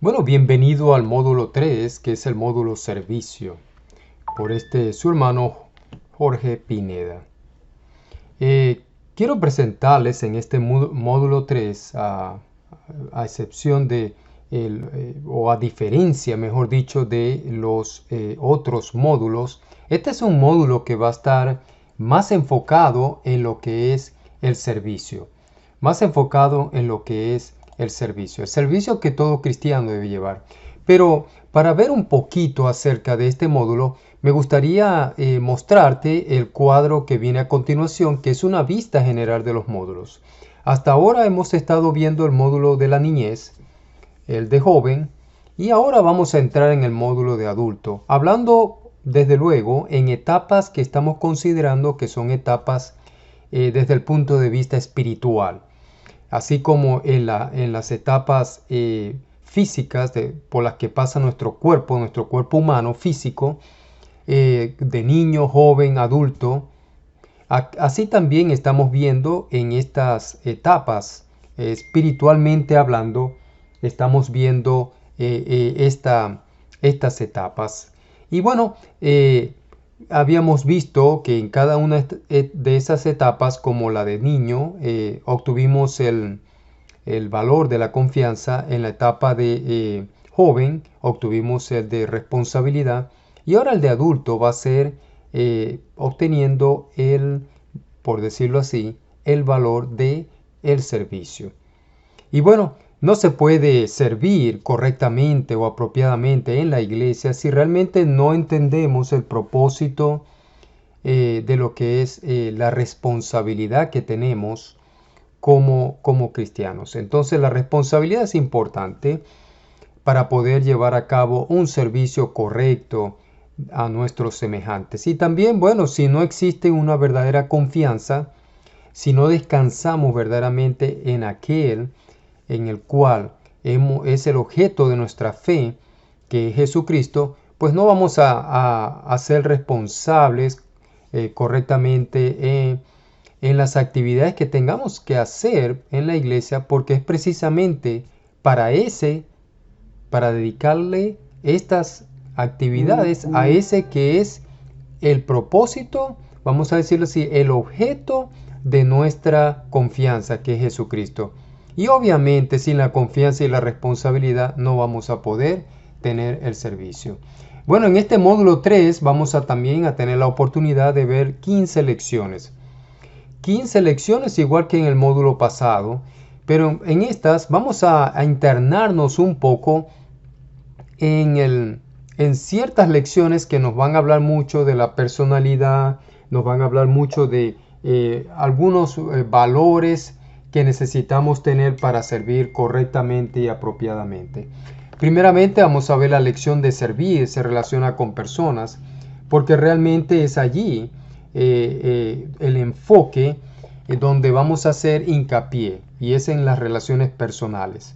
Bueno, bienvenido al módulo 3, que es el módulo servicio, por su hermano Jorge Pineda. Quiero presentarles en este módulo 3, a excepción o a diferencia, mejor dicho, de los otros módulos, este es un módulo que va a estar más enfocado en lo que es el servicio, más enfocado en lo que es el servicio que todo cristiano debe llevar. Pero para ver un poquito acerca de este módulo, me gustaría mostrarte el cuadro que viene a continuación, que es una vista general de los módulos. Hasta ahora hemos estado viendo el módulo de la niñez, el de joven, y ahora vamos a entrar en el módulo de adulto, hablando desde luego en etapas que estamos considerando que son etapas desde el punto de vista espiritual, así como en las etapas físicas por las que pasa nuestro cuerpo humano físico, de niño, joven, adulto. Así también estamos viendo en estas etapas, espiritualmente hablando, estamos viendo estas etapas. Y bueno, habíamos visto que en cada una de esas etapas, como la de niño, obtuvimos el valor de la confianza. En la etapa de joven obtuvimos el de responsabilidad, y ahora el de adulto va a ser obteniendo por decirlo así, el valor de el servicio. Y bueno, no se puede servir correctamente o apropiadamente en la iglesia si realmente no entendemos el propósito de lo que es la responsabilidad que tenemos como cristianos. Entonces la responsabilidad es importante para poder llevar a cabo un servicio correcto a nuestros semejantes. Y también, bueno, si no existe una verdadera confianza, si no descansamos verdaderamente en aquel en el cual es el objeto de nuestra fe, que es Jesucristo, pues no vamos a ser responsables correctamente en las actividades que tengamos que hacer en la iglesia, porque es precisamente para dedicarle estas actividades a ese que es el propósito, vamos a decirlo así, el objeto de nuestra confianza, que es Jesucristo. Y obviamente sin la confianza y la responsabilidad no vamos a poder tener el servicio. Bueno, en este módulo 3 vamos también a tener la oportunidad de ver 15 lecciones. 15 lecciones igual que en el módulo pasado, pero en estas vamos a internarnos un poco en ciertas lecciones que nos van a hablar mucho de la personalidad, nos van a hablar mucho de algunos valores que necesitamos tener para servir correctamente y apropiadamente. Primeramente vamos a ver la lección de servir, se relaciona con personas, porque realmente es allí el enfoque donde vamos a hacer hincapié, y es en las relaciones personales.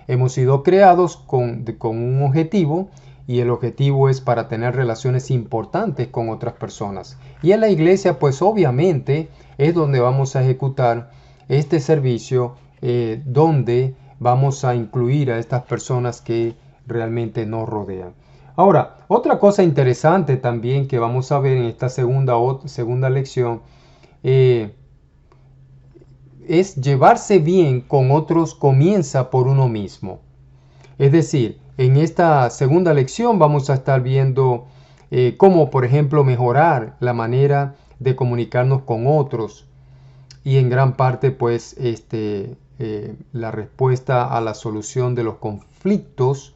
Hemos sido creados con un objetivo, y el objetivo es para tener relaciones importantes con otras personas. Y en la iglesia, pues obviamente, es donde vamos a ejecutar este servicio, donde vamos a incluir a estas personas que realmente nos rodean. Ahora, otra cosa interesante también que vamos a ver en esta segunda lección, es llevarse bien con otros comienza por uno mismo. Es decir, en esta segunda lección vamos a estar viendo cómo, por ejemplo, mejorar la manera de comunicarnos con otros, y en gran parte pues la respuesta a la solución de los conflictos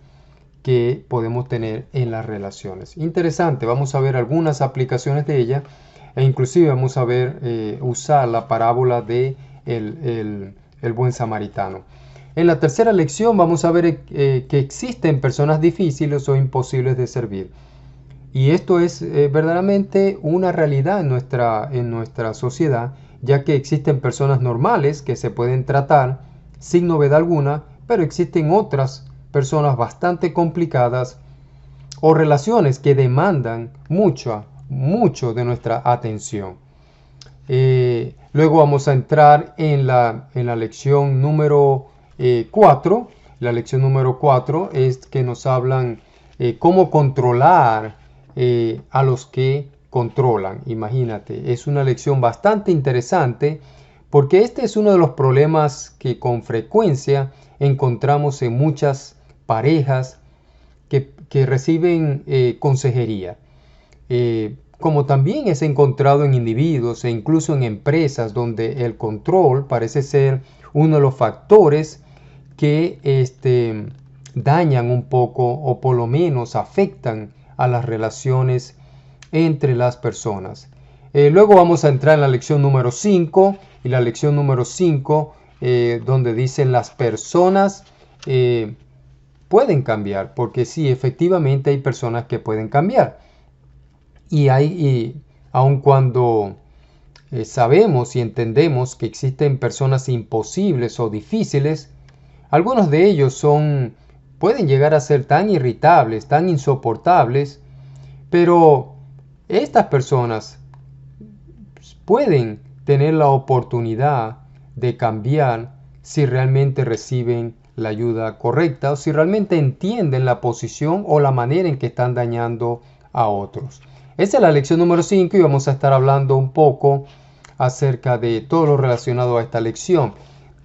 que podemos tener en las relaciones. Interesante, vamos a ver algunas aplicaciones de ella, e inclusive vamos a ver usar la parábola de el buen samaritano. En la tercera lección vamos a ver que existen personas difíciles o imposibles de servir. Y esto es verdaderamente una realidad en nuestra sociedad, ya que existen personas normales que se pueden tratar sin novedad alguna, pero existen otras personas bastante complicadas o relaciones que demandan mucho de nuestra atención. Luego vamos a entrar en la lección número 4, La lección número 4 es que nos hablan cómo controlar a los que controlan. Imagínate, es una lección bastante interesante porque este es uno de los problemas que con frecuencia encontramos en muchas parejas que reciben consejería. Como también es encontrado en individuos e incluso en empresas donde el control parece ser uno de los factores que dañan un poco o por lo menos afectan a las relaciones entre las personas. Luego vamos a entrar en la lección número 5 y la lección número 5 donde dicen las personas pueden cambiar, porque sí, efectivamente hay personas que pueden cambiar. Y aun cuando sabemos y entendemos que existen personas imposibles o difíciles, algunos de ellos pueden llegar a ser tan irritables, tan insoportables, pero estas personas pueden tener la oportunidad de cambiar si realmente reciben la ayuda correcta o si realmente entienden la posición o la manera en que están dañando a otros. Esa es la lección número 5 y vamos a estar hablando un poco acerca de todo lo relacionado a esta lección.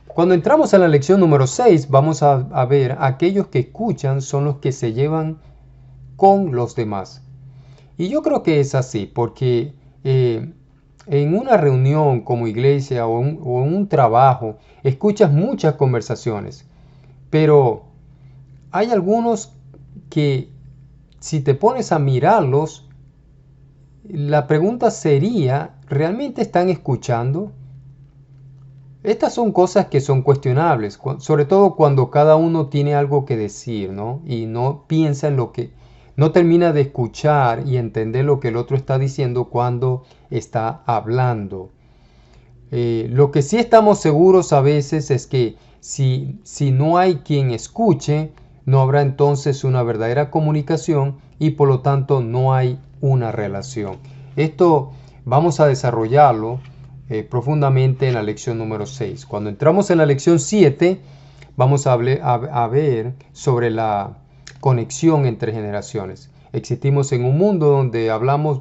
Cuando entramos a la lección número 6 vamos a ver aquellos que escuchan son los que se llevan con los demás. Y yo creo que es así porque en una reunión como iglesia o en un trabajo escuchas muchas conversaciones, pero hay algunos que si te pones a mirarlos, la pregunta sería, ¿realmente están escuchando? Estas son cosas que son cuestionables, sobre todo cuando cada uno tiene algo que decir, ¿no? Y no piensa en no termina de escuchar y entender lo que el otro está diciendo cuando está hablando. Lo que sí estamos seguros a veces es que si no hay quien escuche, no habrá entonces una verdadera comunicación y por lo tanto no hay una relación. Esto vamos a desarrollarlo profundamente en la lección número 6. Cuando entramos en la lección 7, vamos a ver sobre la conexión entre generaciones. Existimos en un mundo donde hablamos,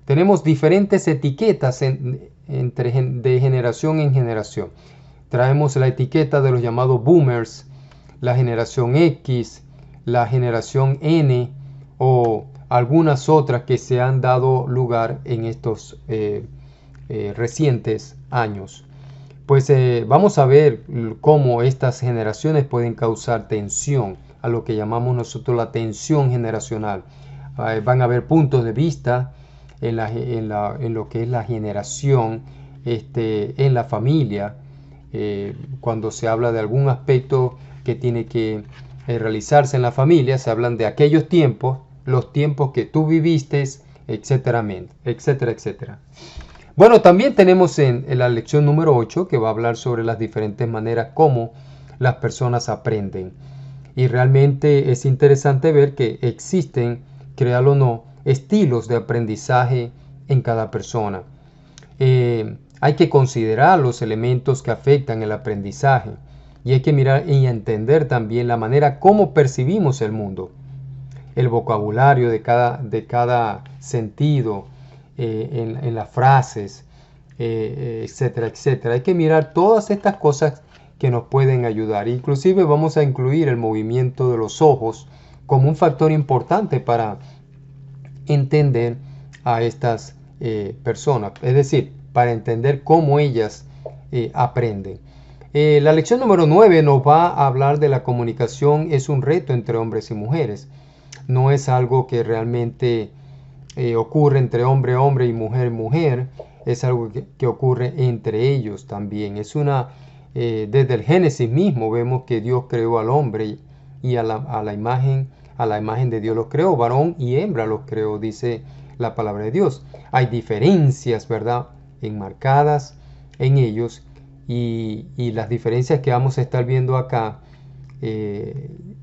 tenemos diferentes etiquetas de generación en generación. Traemos la etiqueta de los llamados boomers, la generación X, la generación N o algunas otras que se han dado lugar en estos recientes años. Pues vamos a ver cómo estas generaciones pueden causar tensión, a lo que llamamos nosotros la tensión generacional. Van a haber puntos de vista en lo que es la generación en la familia, cuando se habla de algún aspecto que tiene que realizarse en la familia, se hablan de aquellos tiempos, los tiempos que tú viviste, etcétera, etcétera. Bueno, también tenemos en la lección número 8 que va a hablar sobre las diferentes maneras como las personas aprenden. Y realmente es interesante ver que existen, créalo o no, estilos de aprendizaje en cada persona. Hay que considerar los elementos que afectan el aprendizaje y hay que mirar y entender también la manera como percibimos el mundo, el vocabulario de cada sentido, en las frases, etcétera, etcétera. Hay que mirar todas estas cosas que nos pueden ayudar. Inclusive vamos a incluir el movimiento de los ojos como un factor importante para entender a estas personas, es decir, para entender cómo ellas aprenden. La lección número 9 nos va a hablar de la comunicación es un reto entre hombres y mujeres. No es algo que realmente ocurre entre hombre a hombre y mujer, es algo que ocurre entre ellos también. Desde el Génesis mismo vemos que Dios creó al hombre y a la imagen de Dios los creó, varón y hembra los creó, dice la palabra de Dios. Hay diferencias, ¿verdad?, enmarcadas en ellos y las diferencias que vamos a estar viendo acá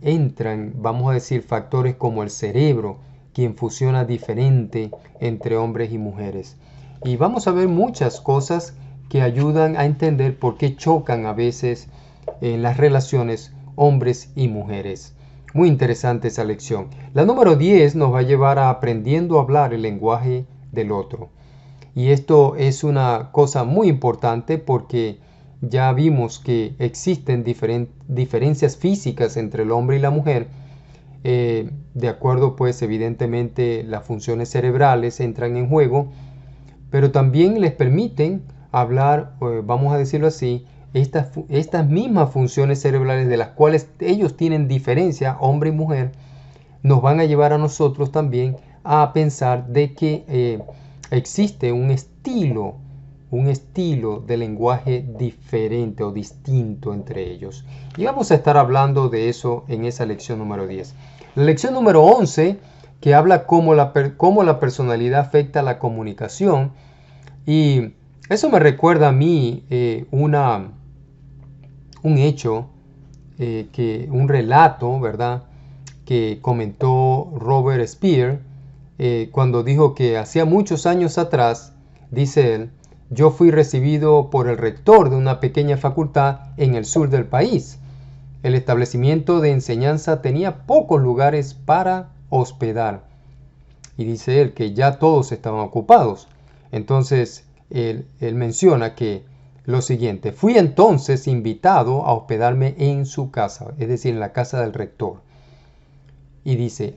entran, vamos a decir, factores como el cerebro, quien funciona diferente entre hombres y mujeres. Y vamos a ver muchas cosas que ayudan a entender por qué chocan a veces en las relaciones hombres y mujeres. Muy interesante esa lección. La número 10 nos va a llevar a aprendiendo a hablar el lenguaje del otro. Y esto es una cosa muy importante porque ya vimos que existen diferencias físicas entre el hombre y la mujer. De acuerdo, pues evidentemente las funciones cerebrales entran en juego, pero también les permiten hablar, vamos a decirlo así, estas mismas funciones cerebrales de las cuales ellos tienen diferencia, hombre y mujer, nos van a llevar a nosotros también a pensar de que existe un estilo de lenguaje diferente o distinto entre ellos. Y vamos a estar hablando de eso en esa lección número 10. La lección número 11, que habla cómo la personalidad afecta la comunicación. Y eso me recuerda a mí un hecho, un relato, ¿verdad?, que comentó Robert Speer cuando dijo que hacía muchos años atrás, dice él, yo fui recibido por el rector de una pequeña facultad en el sur del país. El establecimiento de enseñanza tenía pocos lugares para hospedar. Y dice él que ya todos estaban ocupados. Entonces, él menciona que lo siguiente, fui entonces invitado a hospedarme en su casa, es decir, en la casa del rector. Y dice,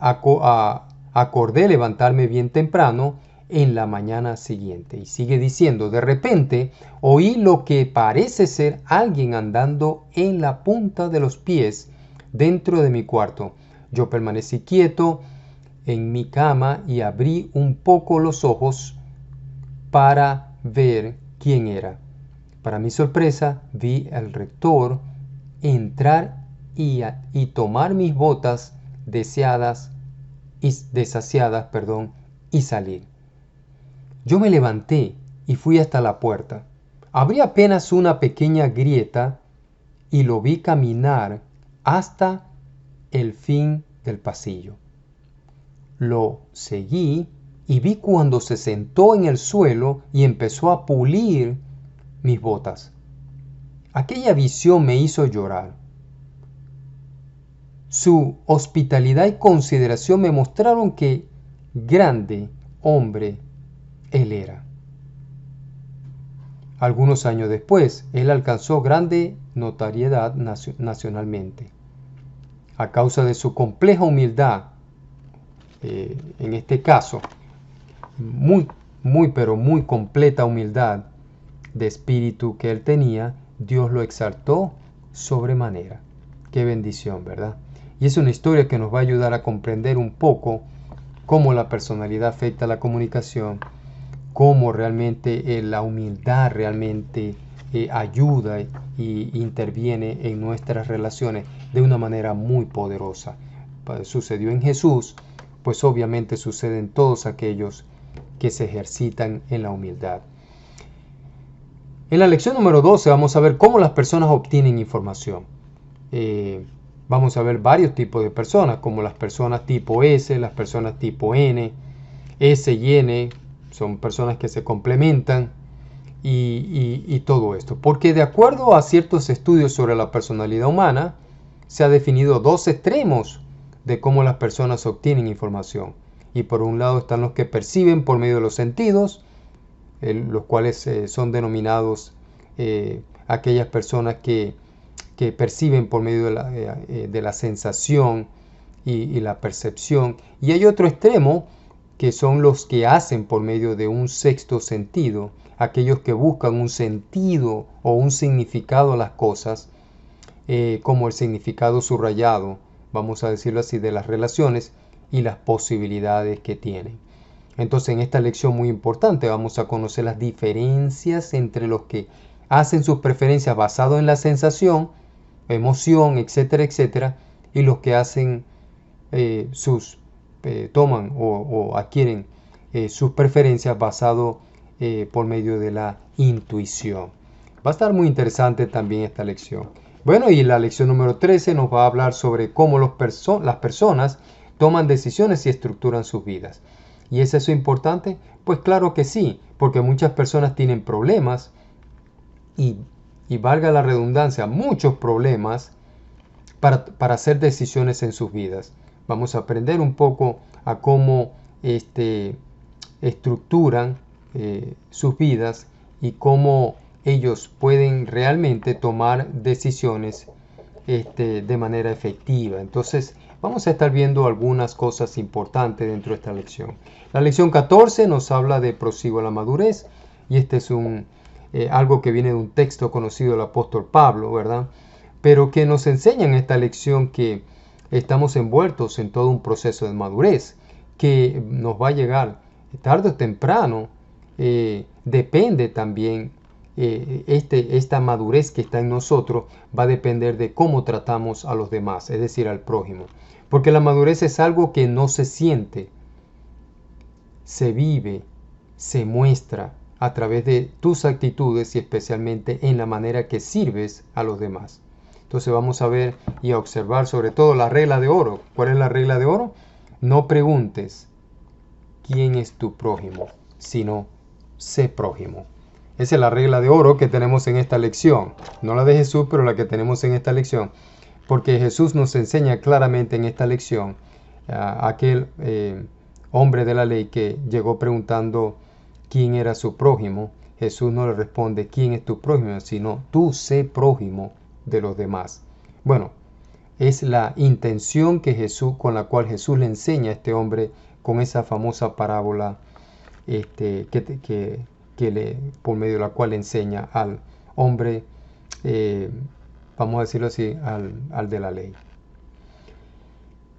acordé levantarme bien temprano en la mañana siguiente. Y sigue diciendo, de repente oí lo que parece ser alguien andando en la punta de los pies dentro de mi cuarto. Yo permanecí quieto en mi cama y abrí un poco los ojos para ver quién era. Para mi sorpresa, vi al rector entrar y tomar mis botas desasiadas, y salir. Yo me levanté y fui hasta la puerta. Abrí apenas una pequeña grieta y lo vi caminar hasta el fin del pasillo. Lo seguí y vi cuando se sentó en el suelo y empezó a pulir mis botas. Aquella visión me hizo llorar. Su hospitalidad y consideración me mostraron qué grande hombre él era. Algunos años después, él alcanzó grande notoriedad nacionalmente. A causa de su compleja humildad, en este caso, pero muy completa humildad de espíritu que él tenía, Dios lo exaltó sobremanera. Qué bendición, ¿verdad? Y es una historia que nos va a ayudar a comprender un poco cómo la personalidad afecta la comunicación, cómo realmente la humildad realmente ayuda e interviene en nuestras relaciones de una manera muy poderosa. Sucedió en Jesús, pues obviamente sucede en todos aquellos que se ejercitan en la humildad. En la lección número 12 vamos a ver cómo las personas obtienen información. Vamos a ver varios tipos de personas, como las personas tipo S, las personas tipo N. S y N son personas que se complementan y todo esto. Porque de acuerdo a ciertos estudios sobre la personalidad humana, se ha definido dos extremos de cómo las personas obtienen información. Y por un lado están los que perciben por medio de los sentidos, los cuales son denominados aquellas personas que perciben por medio de la sensación y la percepción. Y hay otro extremo que son los que hacen por medio de un sexto sentido, aquellos que buscan un sentido o un significado a las cosas, como el significado subrayado, vamos a decirlo así, de las relaciones y las posibilidades que tienen. Entonces, en esta lección muy importante vamos a conocer las diferencias entre los que hacen sus preferencias basado en la sensación, emoción, etcétera, etcétera, y los que hacen toman o adquieren sus preferencias basado por medio de la intuición. Va a estar muy interesante también esta lección. Bueno, y la lección número 13 nos va a hablar sobre cómo las personas toman decisiones y estructuran sus vidas. ¿Y es eso importante? Pues claro que sí, porque muchas personas tienen problemas y valga la redundancia, muchos problemas para hacer decisiones en sus vidas. Vamos a aprender un poco a cómo estructuran sus vidas y cómo ellos pueden realmente tomar decisiones de manera efectiva. Entonces vamos a estar viendo algunas cosas importantes dentro de esta lección. La lección 14 nos habla de prosigo a la madurez, y este es algo que viene de un texto conocido del apóstol Pablo, ¿verdad? Pero que nos enseña en esta lección que estamos envueltos en todo un proceso de madurez que nos va a llegar tarde o temprano. Depende también esta madurez que está en nosotros, va a depender de cómo tratamos a los demás, es decir, al prójimo. Porque la madurez es algo que no se siente, se vive, se muestra a través de tus actitudes y especialmente en la manera que sirves a los demás. Entonces vamos a ver y a observar sobre todo la regla de oro. ¿Cuál es la regla de oro? No preguntes quién es tu prójimo, sino sé prójimo. Esa es la regla de oro que tenemos en esta lección. No la de Jesús, pero la que tenemos en esta lección. Porque Jesús nos enseña claramente en esta lección a aquel hombre de la ley que llegó preguntando quién era su prójimo. Jesús no le responde quién es tu prójimo, sino tú sé prójimo de los demás. Bueno, es la intención con la cual Jesús le enseña a este hombre con esa famosa parábola por medio de la cual le enseña al hombre, vamos a decirlo así, al de la ley.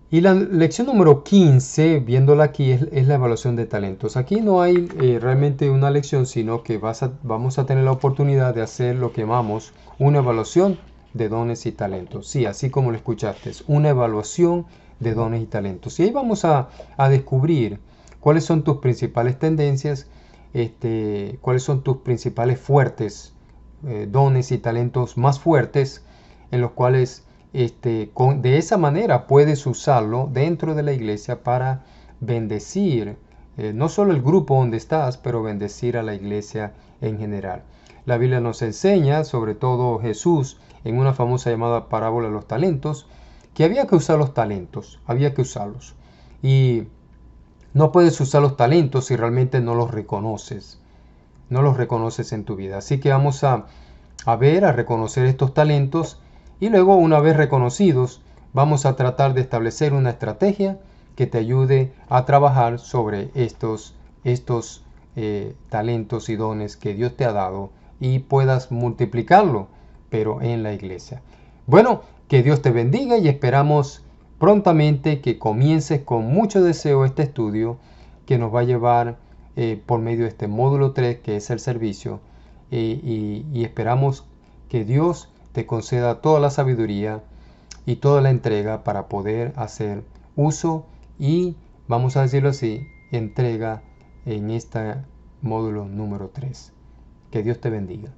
Y la lección número 15, viéndola aquí, es la evaluación de talentos. Aquí no hay realmente una lección, sino que vamos a tener la oportunidad de hacer lo que llamamos una evaluación de dones y talentos. Sí, así como lo escuchaste, es una evaluación de dones y talentos. Y ahí vamos a descubrir cuáles son tus principales tendencias, cuáles son tus principales fuertes dones y talentos más fuertes, en los cuales de esa manera puedes usarlo dentro de la iglesia para bendecir no solo el grupo donde estás, pero bendecir a la iglesia en general. La Biblia nos enseña, sobre todo Jesús, en una famosa llamada parábola de los talentos, que había que usar los talentos, había que usarlos. Y no puedes usar los talentos si realmente no los reconoces en tu vida. Así que vamos a reconocer estos talentos, y luego, una vez reconocidos, vamos a tratar de establecer una estrategia que te ayude a trabajar sobre estos talentos y dones que Dios te ha dado y puedas multiplicarlo, pero en la iglesia. Bueno, que Dios te bendiga y esperamos prontamente que comiences con mucho deseo este estudio que nos va a llevar por medio de este módulo 3, que es el servicio, y esperamos que Dios te conceda toda la sabiduría y toda la entrega para poder hacer uso y, vamos a decirlo así, entrega en este módulo número 3. Que Dios te bendiga.